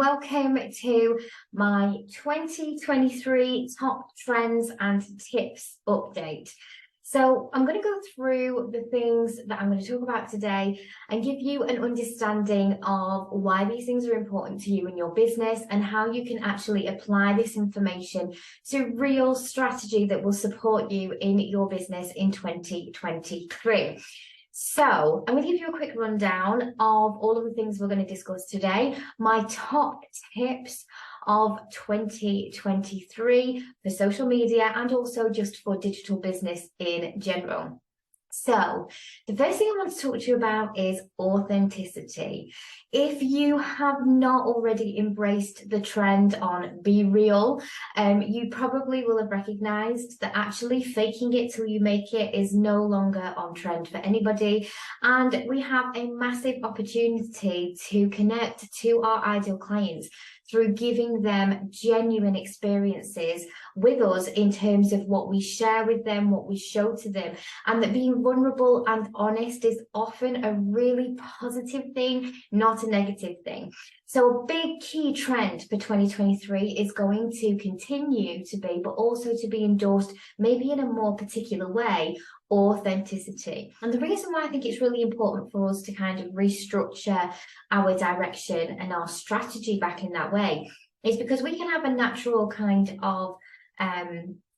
welcome to my 2023 top trends and tips update. So I'm going to go through the things that I'm going to talk about today and give you an understanding of why these things are important to you in your business and how you can actually apply this information to real strategy that will support you in your business in 2023. So I'm going to give you a quick rundown of all of the things we're going to discuss today, my top tips of 2023 for social media and also just for digital business in general. So the first thing I want to talk to you about is authenticity. If you have not already embraced the trend on Be Real, you probably will have recognized that actually faking it till you make it is no longer on trend for anybody. And we have a massive opportunity to connect to our ideal clients through giving them genuine experiences with us in terms of what we share with them, what we show to them, and that being vulnerable and honest is often a really positive thing, not a negative thing. So a big key trend for 2023 is going to continue to be, but also to be endorsed maybe in a more particular way, authenticity. And the reason why I think it's really important for us to kind of restructure our direction and our strategy back in that way is because we can have a natural kind of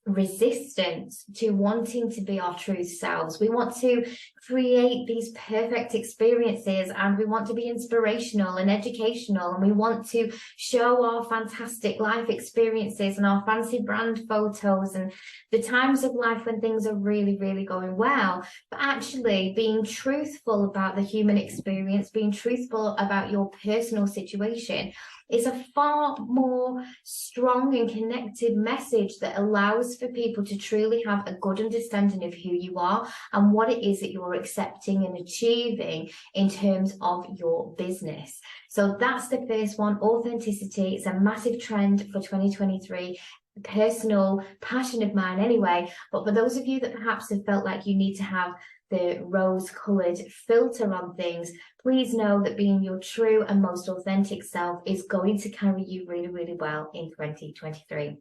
resistance to wanting to be our true selves. We want to create these perfect experiences and we want to be inspirational and educational and we want to show our fantastic life experiences and our fancy brand photos and the times of life when things are really, really going well. But actually being truthful about the human experience, being truthful about your personal situation is a far more strong and connected message that allows for people to truly have a good understanding of who you are and what it is that you're accepting and achieving in terms of your business. So that's the first one, authenticity. It's a massive trend for 2023. Personal passion of mine anyway, but for those of you that perhaps have felt like you need to have the rose-colored filter on things, please know that being your true and most authentic self is going to carry you really, really well in 2023.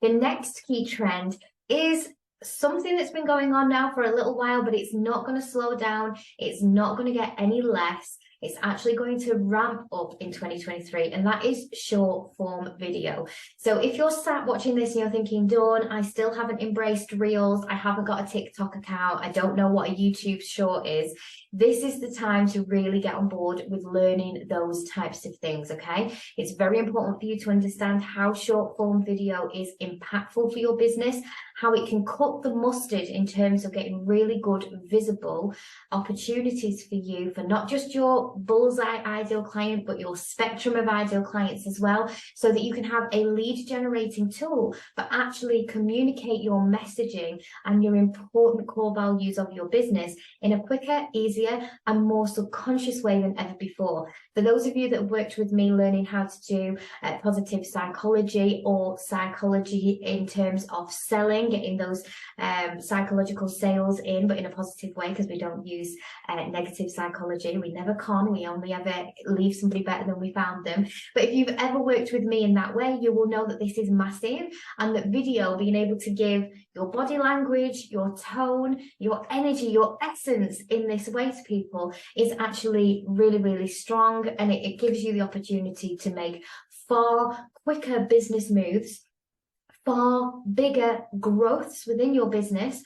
The next key trend is something that's been going on now for a little while, but it's not going to slow down. It's not going to get any less. It's actually going to ramp up in 2023, and that is short form video. So if you're sat watching this and you're thinking, Dawn, I still haven't embraced Reels, I haven't got a TikTok account, I don't know what a YouTube short is, this is the time to really get on board with learning those types of things, okay? It's very important for you to understand how short form video is impactful for your business, how it can cut the mustard in terms of getting really good visible opportunities for you for not just your bullseye ideal client, but your spectrum of ideal clients as well, so that you can have a lead generating tool, but actually communicate your messaging and your important core values of your business in a quicker, easier, and more subconscious way than ever before. For those of you that have worked with me learning how to do positive psychology or psychology in terms of selling, getting those psychological sales in, but in a positive way, because we don't use negative psychology. We never can. We only ever leave somebody better than we found them. But if you've ever worked with me in that way, you will know that this is massive, and that video, being able to give your body language, your tone, your energy, your essence in this way to people is actually really, really strong, and it gives you the opportunity to make far quicker business moves, far bigger growths within your business,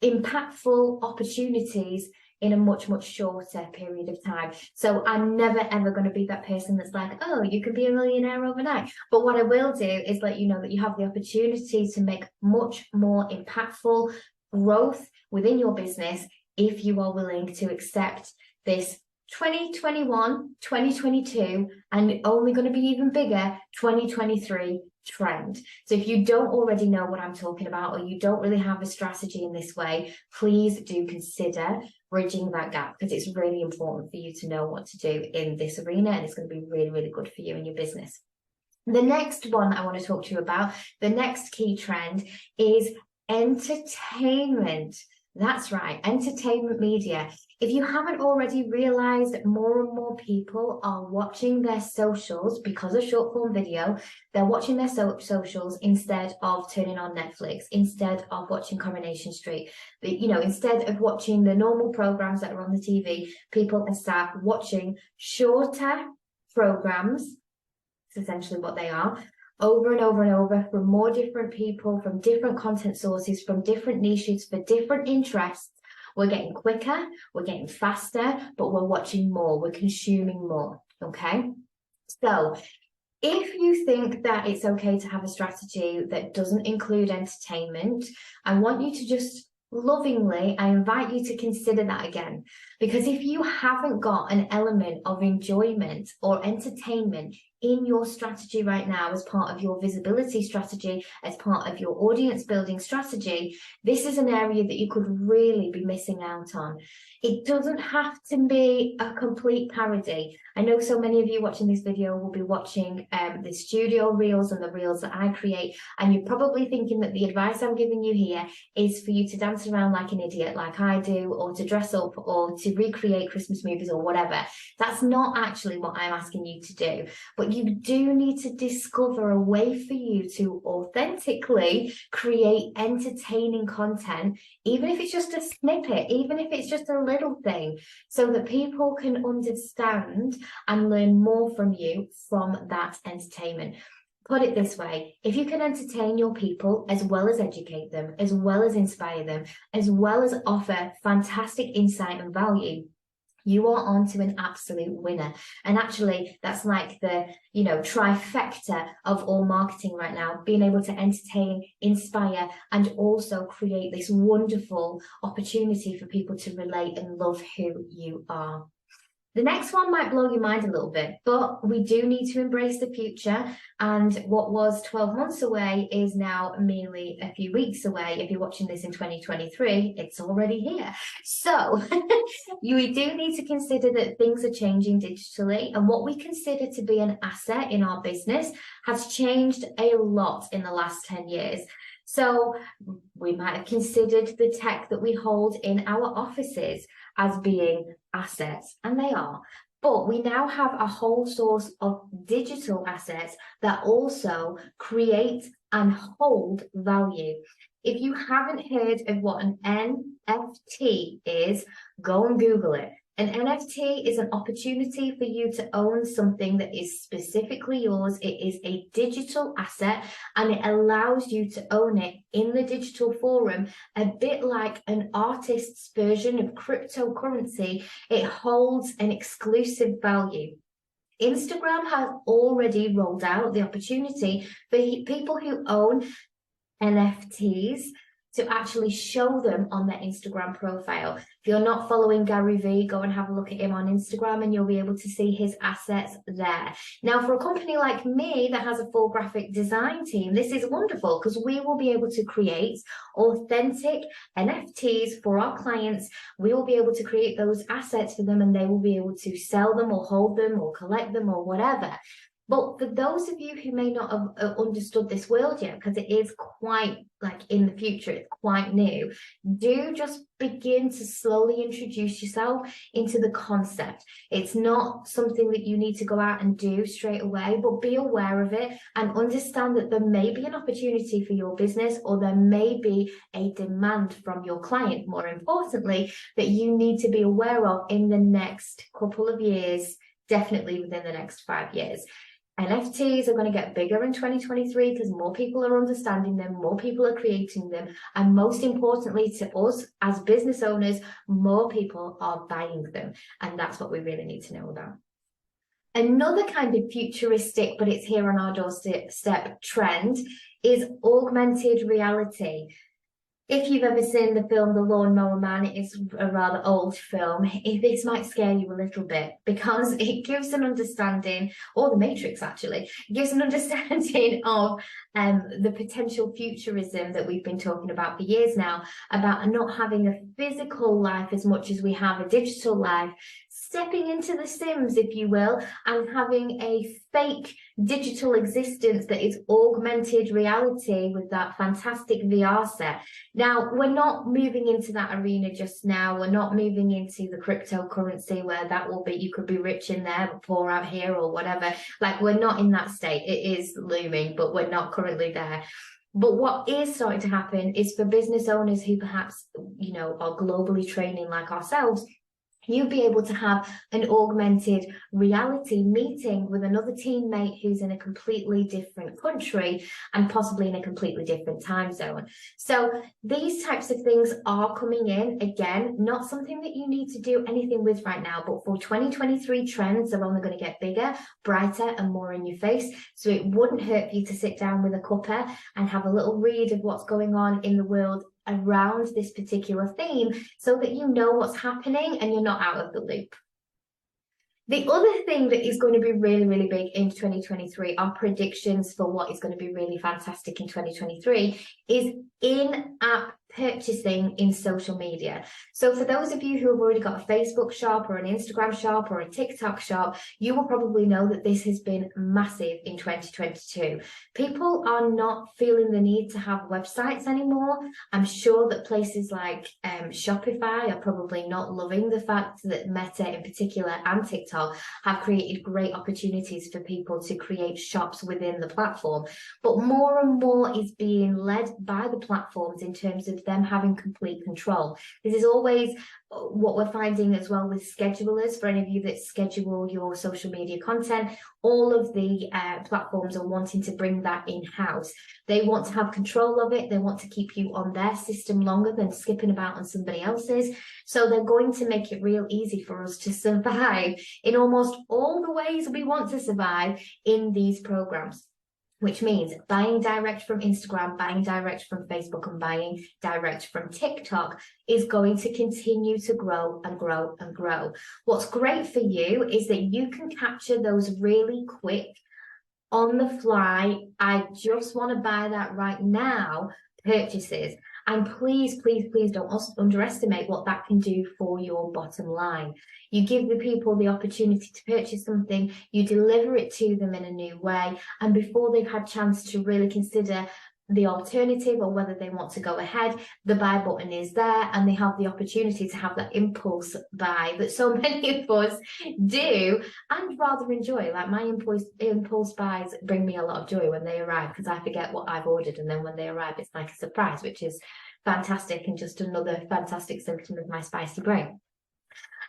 impactful opportunities in a much, much shorter period of time. So I'm never, ever going to be that person that's like, oh, you can be a millionaire overnight. But what I will do is let you know that you have the opportunity to make much more impactful growth within your business if you are willing to accept this 2021, 2022, and only going to be even bigger 2023 trend. So if you don't already know what I'm talking about, or you don't really have a strategy in this way, please do consider bridging that gap, because it's really important for you to know what to do in this arena, and it's going to be really, really good for you and your business. The next one I want to talk to you about, the next key trend, is entertainment. That's right, entertainment media. If you haven't already realized, more and more people are watching their socials because of short form video. They're watching their socials instead of turning on Netflix, instead of watching Coronation Street. You know, instead of watching the normal programs that are on the TV, people are sat watching shorter programs. It's essentially what they are, over and over and over, from more different people, from different content sources, from different niches, for different interests. We're getting quicker, we're getting faster, but we're watching more, we're consuming more, okay? So if you think that it's okay to have a strategy that doesn't include entertainment, I want you to just lovingly, I invite you to consider that again. Because if you haven't got an element of enjoyment or entertainment in your strategy right now as part of your visibility strategy, as part of your audience building strategy, this is an area that you could really be missing out on. It doesn't have to be a complete parody. I know so many of you watching this video will be watching the studio reels and the reels that I create, and you're probably thinking that the advice I'm giving you here is for you to dance around like an idiot like I do, or to dress up, or to recreate Christmas movies or whatever. That's not actually what I'm asking you to do. But you do need to discover a way for you to authentically create entertaining content, even if it's just a snippet, even if it's just a little thing, so that people can understand and learn more from you from that entertainment. Put it this way, if you can entertain your people as well as educate them, as well as inspire them, as well as offer fantastic insight and value, you are on to an absolute winner. And actually, that's like the, you know, trifecta of all marketing right now, being able to entertain, inspire, and also create this wonderful opportunity for people to relate and love who you are. The next one might blow your mind a little bit, but we do need to embrace the future. And what was 12 months away is now merely a few weeks away. If you're watching this in 2023, it's already here. So we do need to consider that things are changing digitally, and what we consider to be an asset in our business has changed a lot in the last 10 years. So we might have considered the tech that we hold in our offices as being assets, and they are. But we now have a whole source of digital assets that also create and hold value. If you haven't heard of what an NFT is, go and Google it. An NFT is an opportunity for you to own something that is specifically yours. It is a digital asset, and it allows you to own it in the digital forum, a bit like an artist's version of cryptocurrency. It holds an exclusive value. Instagram has already rolled out the opportunity for people who own NFTs to actually show them on their Instagram profile. If you're not following Gary Vee, go and have a look at him on Instagram and you'll be able to see his assets there. Now, for a company like me that has a full graphic design team, this is wonderful because we will be able to create authentic NFTs for our clients. We will be able to create those assets for them, and they will be able to sell them or hold them or collect them or whatever. But for those of you who may not have understood this world yet, because it is quite like in the future, it's quite new, do just begin to slowly introduce yourself into the concept. It's not something that you need to go out and do straight away, but be aware of it and understand that there may be an opportunity for your business, or there may be a demand from your client, more importantly, that you need to be aware of in the next couple of years, definitely within the next 5 years. NFTs are going to get bigger in 2023 because more people are understanding them, more people are creating them, and most importantly to us as business owners, more people are buying them. And that's what we really need to know about. Another kind of futuristic, but it's here on our doorstep trend, is augmented reality. If you've ever seen the film The Lawnmower Man, it is a rather old film. This might scare you a little bit because it gives an understanding, or The Matrix actually, it gives an understanding of the potential futurism that we've been talking about for years now, about not having a physical life as much as we have a digital life, stepping into The Sims, if you will, and having a fake digital existence that is augmented reality with that fantastic VR set. Now, we're not moving into that arena just now. We're not moving into the cryptocurrency where that will be, you could be rich in there, but poor out here or whatever. Like, we're not in that state. It is looming, but we're not currently there. But what is starting to happen is for business owners who perhaps, you know, are globally training like ourselves, you'll be able to have an augmented reality meeting with another teammate who's in a completely different country and possibly in a completely different time zone. So these types of things are coming in. Again, not something that you need to do anything with right now, but for 2023 trends are only going to get bigger, brighter, and more in your face. So it wouldn't hurt for you to sit down with a cuppa and have a little read of what's going on in the world around this particular theme so that you know what's happening and you're not out of the loop. The other thing that is going to be really, really big in 2023 are predictions for what is going to be really fantastic in 2023 is in-app purchasing in social media. So for those of you who have already got a Facebook shop or an Instagram shop or a TikTok shop, you will probably know that this has been massive in 2022. People are not feeling the need to have websites anymore. I'm sure that places like Shopify are probably not loving the fact that Meta in particular and TikTok have created great opportunities for people to create shops within the platform. But more and more is being led by the platforms in terms of them having complete control. This is always what we're finding as well with schedulers. For any of you that schedule your social media content, all of the platforms are wanting to bring that in-house. They want to have control of it. They want to keep you on their system longer than skipping about on somebody else's. So they're going to make it real easy for us to survive in almost all the ways we want to survive in these programs. Which means buying direct from Instagram, buying direct from Facebook, and buying direct from TikTok is going to continue to grow and grow and grow. What's great for you is that you can capture those really quick, on the fly, I just want to buy that right now purchases. And please, please, please don't underestimate what that can do for your bottom line. You give the people the opportunity to purchase something, you deliver it to them in a new way, and before they've had a chance to really consider the alternative or whether they want to go ahead, the buy button is there and they have the opportunity to have that impulse buy that so many of us do and rather enjoy. Like my impulse buys bring me a lot of joy when they arrive because I forget what I've ordered, and then when they arrive it's like a surprise, which is fantastic and just another fantastic symptom of my spicy brain.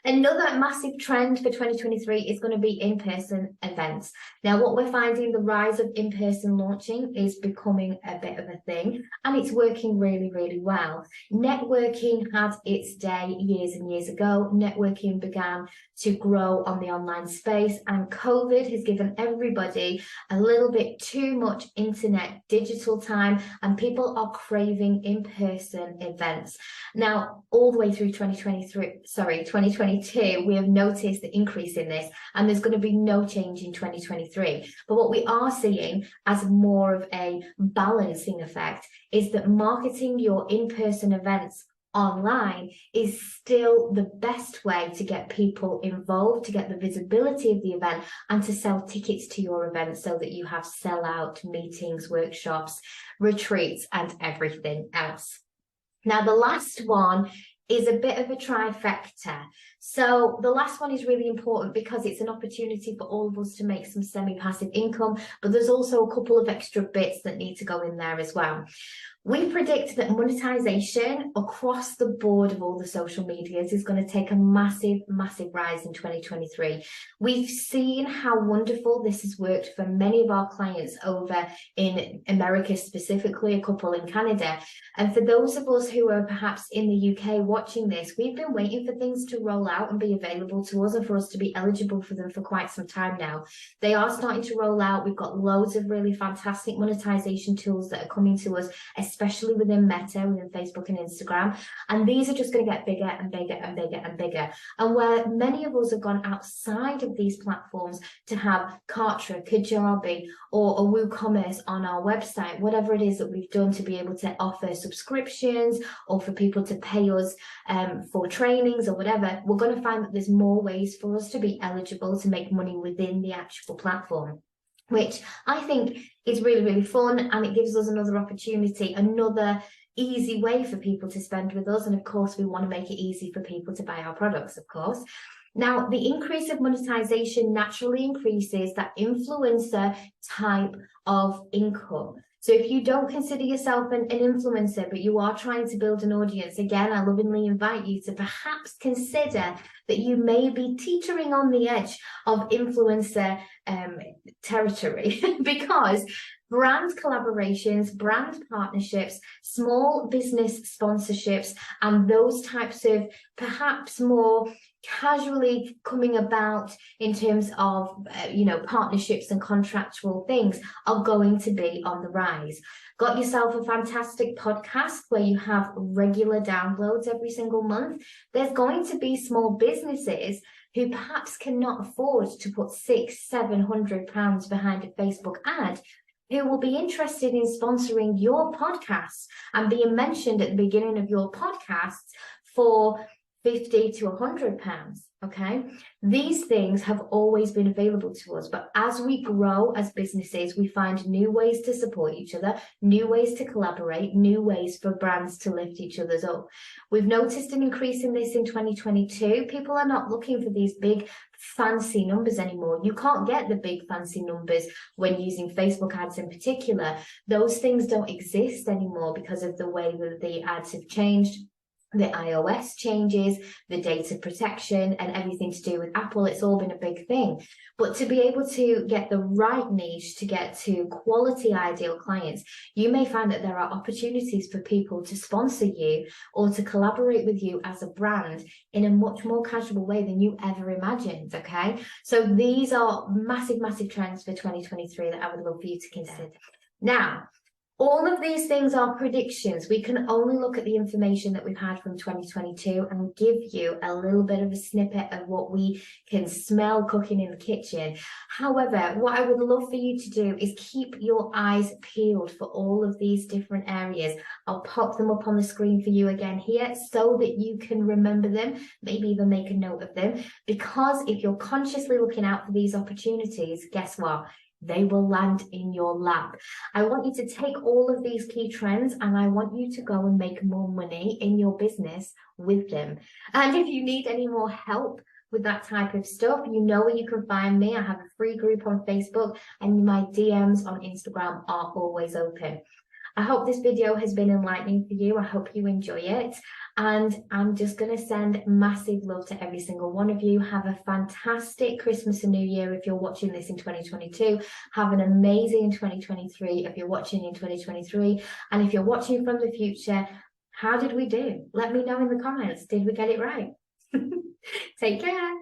Another massive trend for 2023 is going to be in-person events. Now, what we're finding, the rise of in-person launching is becoming a bit of a thing, and it's working really, really well. Networking had its day years and years ago. Networking began to grow on the online space, and COVID has given everybody a little bit too much internet digital time, and people are craving in-person events. Now, all the way through 2022, we have noticed the increase in this, and there's going to be no change in 2023. But what we are seeing as more of a balancing effect is that marketing your in-person events online is still the best way to get people involved, to get the visibility of the event, and to sell tickets to your event so that you have sell-out meetings, workshops, retreats, and everything else. Now, the last one is a bit of a trifecta. So the last one is really important because it's an opportunity for all of us to make some semi-passive income, but there's also a couple of extra bits that need to go in there as well. We predict that monetization across the board of all the social medias is going to take a massive, massive rise in 2023. We've seen how wonderful this has worked for many of our clients over in America, specifically a couple in Canada. And for those of us who are perhaps in the UK watching this, we've been waiting for things to roll out and be available to us and for us to be eligible for them for quite some time now. They are starting to roll out. We've got loads of really fantastic monetization tools that are coming to us, especially within Meta, within Facebook and Instagram. And these are just going to get bigger and bigger and bigger and bigger. And where many of us have gone outside of these platforms to have Kartra, Kajabi, or a WooCommerce on our website, whatever it is that we've done to be able to offer subscriptions or for people to pay us for trainings or whatever, we're going to find that there's more ways for us to be eligible to make money within the actual platform, which I think is really, really fun. And it gives us another opportunity, another easy way for people to spend with us. And of course, we want to make it easy for people to buy our products, of course. Now, the increase of monetization naturally increases that influencer type of income. So if you don't consider yourself an influencer, but you are trying to build an audience, again, I lovingly invite you to perhaps consider that you may be teetering on the edge of influencer territory because brand collaborations, brand partnerships, small business sponsorships, and those types of perhaps more casually coming about in terms of partnerships and contractual things are going to be on the rise. Got yourself a fantastic podcast where you have regular downloads every single month? There's going to be small businesses who perhaps cannot afford to put £600-700 behind a Facebook ad, who will be interested in sponsoring your podcast and being mentioned at the beginning of your podcasts for £50 to £100, okay? These things have always been available to us, but as we grow as businesses, we find new ways to support each other, new ways to collaborate, new ways for brands to lift each other's up. We've noticed an increase in this in 2022. People are not looking for these big fancy numbers anymore. You can't get the big fancy numbers when using Facebook ads in particular. Those things don't exist anymore because of the way that the ads have changed. The iOS changes, the data protection, and everything to do with Apple, it's all been a big thing. But to be able to get the right niche, to get to quality ideal clients, you may find that there are opportunities for people to sponsor you or to collaborate with you as a brand in a much more casual way than you ever imagined, okay? So these are massive, massive trends for 2023 that I would love for you to consider. Now, all of these things are predictions. We can only look at the information that we've had from 2022 and give you a little bit of a snippet of what we can smell cooking in the kitchen. However, what I would love for you to do is keep your eyes peeled for all of these different areas. I'll pop them up on the screen for you again here so that you can remember them, maybe even make a note of them, because if you're consciously looking out for these opportunities, guess what? They will land in your lap. I want you to take all of these key trends and I want you to go and make more money in your business with them. And if you need any more help with that type of stuff, you know where you can find me. I have a free group on Facebook and my DMs on Instagram are always open. I hope this video has been enlightening for you. I hope you enjoy it. And I'm just going to send massive love to every single one of you. Have a fantastic Christmas and New Year if you're watching this in 2022. Have an amazing 2023 if you're watching in 2023. And if you're watching from the future, how did we do? Let me know in the comments. Did we get it right? Take care.